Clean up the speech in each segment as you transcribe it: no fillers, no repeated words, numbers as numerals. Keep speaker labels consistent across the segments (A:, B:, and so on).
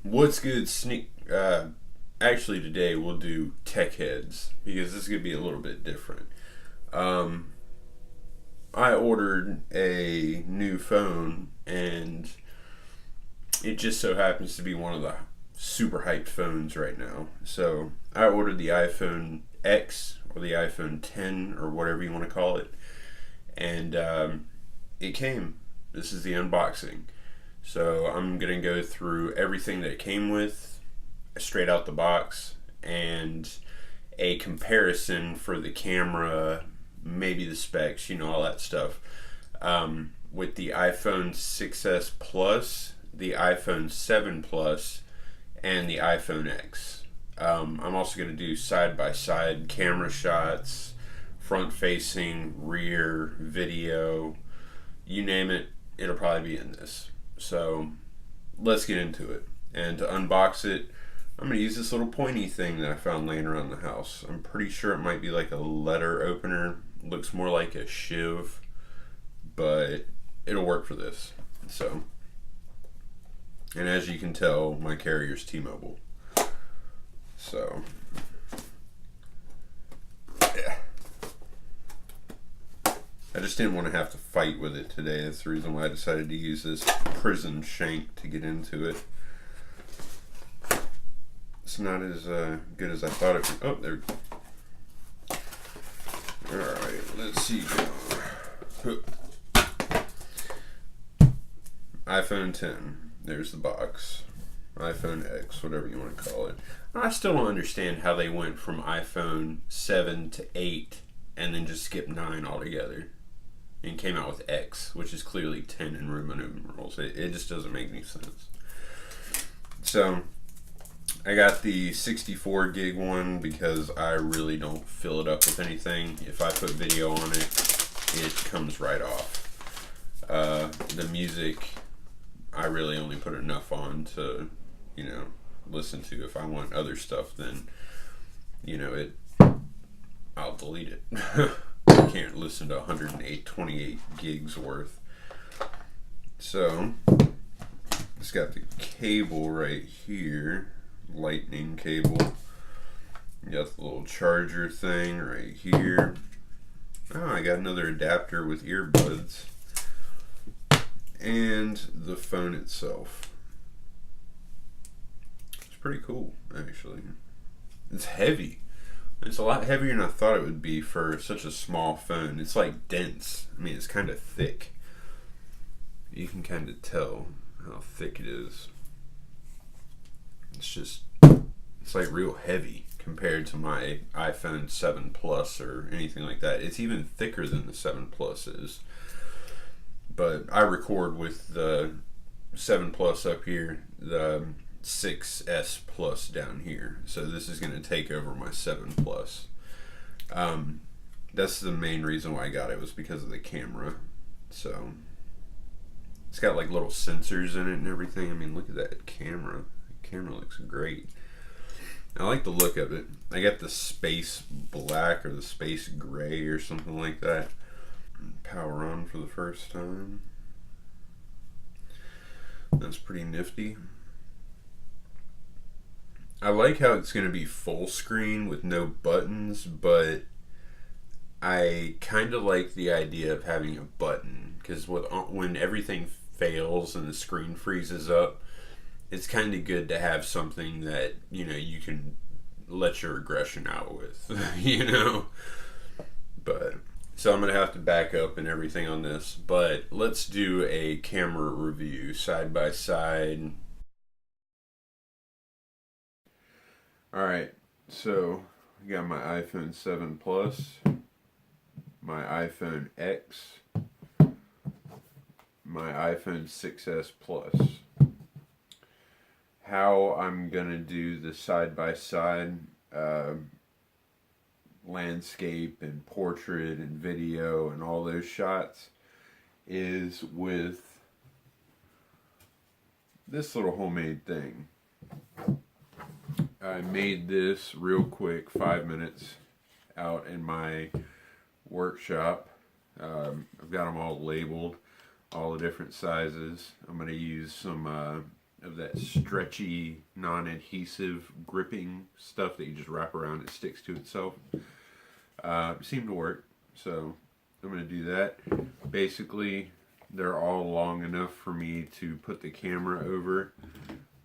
A: What's good, actually, today we'll do tech heads because this is gonna be a little bit different. Um, I ordered a new phone, and it just so happens to be one of the super hyped phones right now. So I ordered the iPhone X or the iPhone 10 or whatever you want to call it, and it came. This is the unboxing. So I'm gonna go through everything that it came with, straight out the box, and a comparison for the camera, maybe the specs, all that stuff. With the iPhone 6s Plus, the iPhone 7 Plus, and the iPhone X. I'm also going to do side by side camera shots, front facing, rear, video, you name it, it'll probably be in this. So let's get into it. And to unbox it, I'm going to use this little pointy thing that I found laying around the house. I'm pretty sure it might be like a letter opener. Looks more like a shiv, but it'll work for this. So, and as you can tell, my carrier's T-Mobile. So, yeah. I just didn't want to have to fight with it today. That's the reason why I decided to use this prison shank to get into it. It's not as good as I thought it would. Oh, there. Alright, let's see. iPhone 10. There's the box. iPhone X, whatever you want to call it. I still don't understand how they went from iPhone 7 to 8 and then just skipped 9 altogether and came out with X, which is clearly 10 in Roman numerals. It just doesn't make any sense. So, I got the 64 gig one because I really don't fill it up with anything. If I put video on it, it comes right off. The music, I really only put enough on to, listen to. If I want other stuff, then, I'll delete it. I can't listen to 28 gigs worth. So, it's got the cable right here. Lightning cable. You got the little charger thing right here. Oh, I got another adapter with earbuds. And the phone itself. It's pretty cool, actually. It's heavy. It's a lot heavier than I thought it would be for such a small phone. It's like dense. I mean, it's kind of thick. You can kind of tell how thick it is. It's like real heavy compared to my iPhone 7 Plus or anything like that. It's even thicker than the 7 Plus is. But I record with the 7 Plus up here, the 6S Plus down here. So this is going to take over my 7 Plus. That's the main reason why I got it, was because of the camera. So it's got like little sensors in it and everything. I mean, look at that camera. The camera looks great. I like the look of it. I got the space black or the space gray or something like that. Power on for the first time. That's pretty nifty. I like how it's going to be full screen with no buttons, but I kind of like the idea of having a button, because when everything fails and the screen freezes up, it's kind of good to have something that, you can let your aggression out with, But, so I'm going to have to back up and everything on this, but let's do a camera review side by side. Alright, so I got my iPhone 7 Plus, my iPhone X, my iPhone 6s Plus. How I'm gonna do the side-by-side landscape and portrait and video and all those shots is with this little homemade thing. I made this real quick, 5 minutes, out in my workshop. I've got them all labeled, all the different sizes. I'm going to use some of that stretchy, non-adhesive gripping stuff that you just wrap around, it sticks to itself. It seemed to work, so I'm going to do that. Basically, they're all long enough for me to put the camera over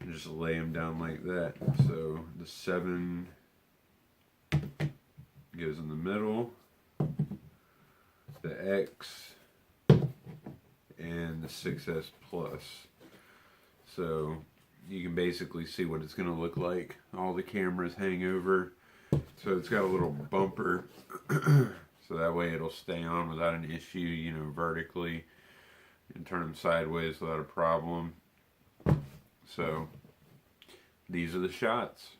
A: and just lay them down like that. So the 7 goes in the middle, the X, and the 6S Plus. So you can basically see what it's going to look like. All the cameras hang over. So it's got a little bumper so that way it'll stay on without an issue, you know, vertically, and turn them sideways without a problem. So these are the shots.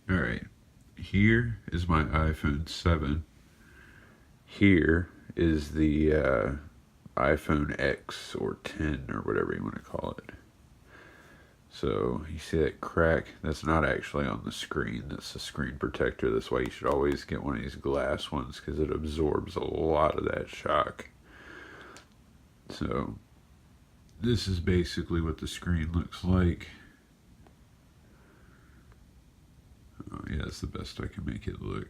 A: Alright, here is my iPhone 7. Here is the iPhone X or 10 or whatever you want to call it. So you see that crack? That's not actually on the screen. That's the screen protector. That's why you should always get one of these glass ones, because it absorbs a lot of that shock. So this is basically what the screen looks like. Oh, yeah, that's the best I can make it look.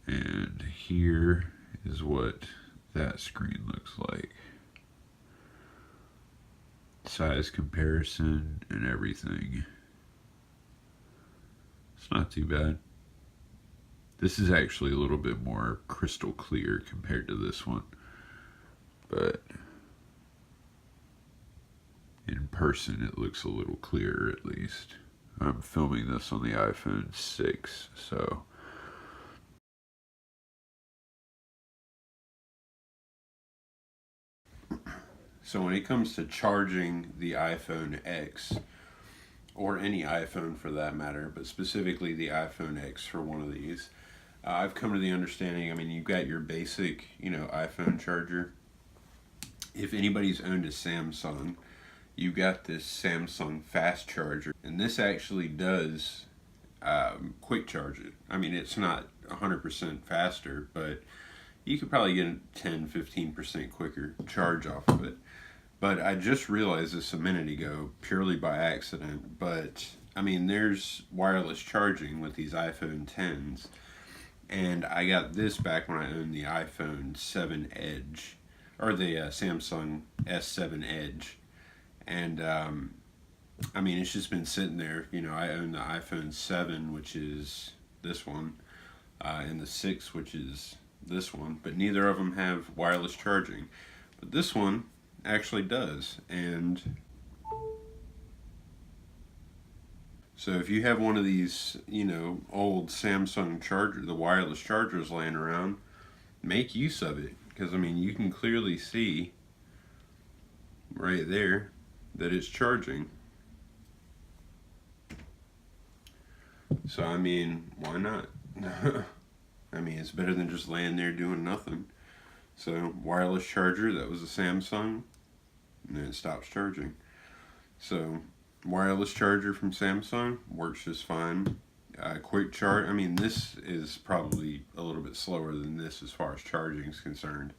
A: And here is what that screen looks like. Size comparison and everything. It's not too bad. This is actually a little bit more crystal clear compared to this one. But in person it looks a little clearer at least. I'm filming this on the iPhone 6, so when it comes to charging the iPhone X, or any iPhone for that matter, but specifically the iPhone X for one of these, I've come to the understanding, I mean, you've got your basic, you know, iPhone charger. If anybody's owned a Samsung, you've got this Samsung fast charger, and this actually does quick charge it. I mean, it's not 100% faster, but you could probably get a 10-15% quicker charge off of it. But I just realized this a minute ago, purely by accident, but I mean, there's wireless charging with these iPhone 10s, and I got this back when I owned the iPhone 7 Edge, or the Samsung S7 Edge, and I mean, it's just been sitting there. You know, I own the iPhone 7, which is this one, and the 6, which is this one, but neither of them have wireless charging. But this one actually does. And so if you have one of these, you know, old Samsung charger, the wireless chargers laying around, make use of it. Because, I mean, you can clearly see right there that it's charging. So, I mean, why not? I mean, it's better than just laying there doing nothing. So, wireless charger, that was a Samsung, and then it stops charging. So, wireless charger from Samsung works just fine. Quick charge, I mean, this is probably a little bit slower than this as far as charging is concerned.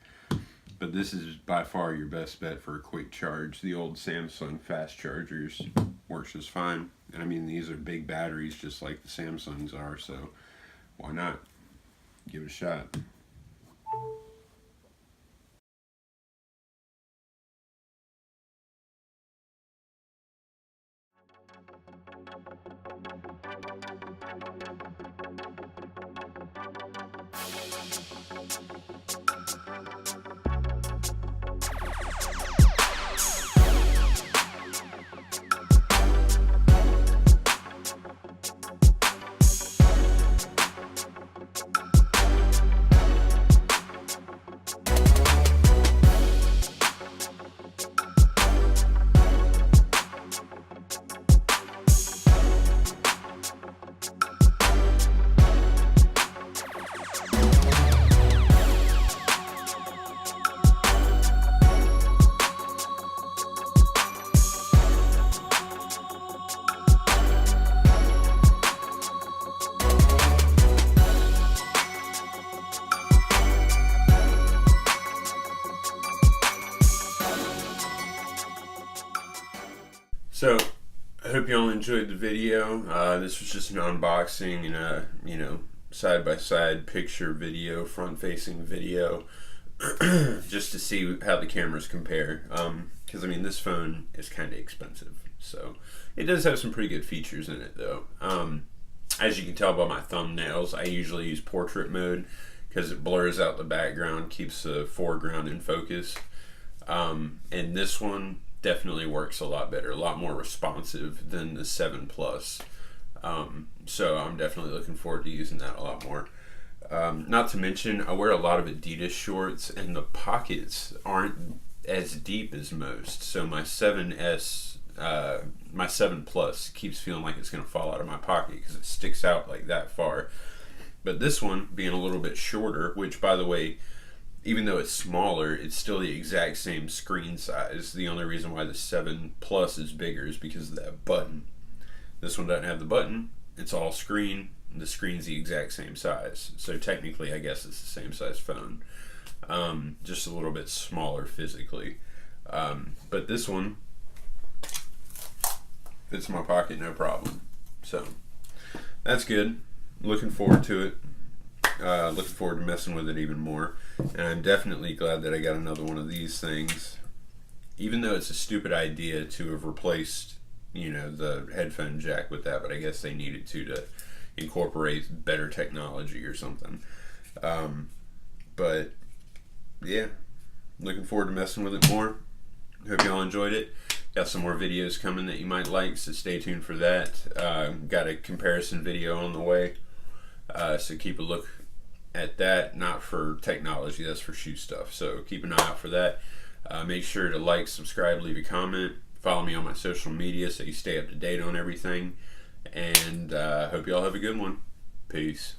A: But this is by far your best bet for a quick charge. The old Samsung fast chargers works just fine. And I mean, these are big batteries just like the Samsungs are, so why not? Give it a shot. So, I hope y'all enjoyed the video. This was just an unboxing and a, you know, side-by-side picture video, front-facing video, just to see how the cameras compare. Because, I mean, this phone is kind of expensive. So, it does have some pretty good features in it, though. As you can tell by my thumbnails, I usually use portrait mode because it blurs out the background, keeps the foreground in focus. And this one definitely works a lot better, a lot more responsive than the 7 Plus. So I'm definitely looking forward to using that a lot more. Not to mention, I wear a lot of Adidas shorts, and the pockets aren't as deep as most. So my 7S, my 7 Plus keeps feeling like it's going to fall out of my pocket because it sticks out like that far. But this one being a little bit shorter, which, by the way, even though it's smaller, it's still the exact same screen size. The only reason why the 7 Plus is bigger is because of that button. This one doesn't have the button. It's all screen. The screen's the exact same size. So technically, I guess it's the same size phone. Just a little bit smaller physically. But this one fits in my pocket no problem. So that's good. Looking forward to it. Looking forward to messing with it even more. And I'm definitely glad that I got another one of these things. Even though it's a stupid idea to have replaced, you know, the headphone jack with that, but I guess they needed to incorporate better technology or something. But yeah, looking forward to messing with it more. Hope y'all enjoyed it. Got some more videos coming that you might like, so stay tuned for that. Got a comparison video on the way, so keep a look at that. Not for technology, that's for shoe stuff, so keep an eye out for that. Make sure to like, subscribe, leave a comment, follow me on my social media so you stay up to date on everything, and hope y'all have a good one. Peace.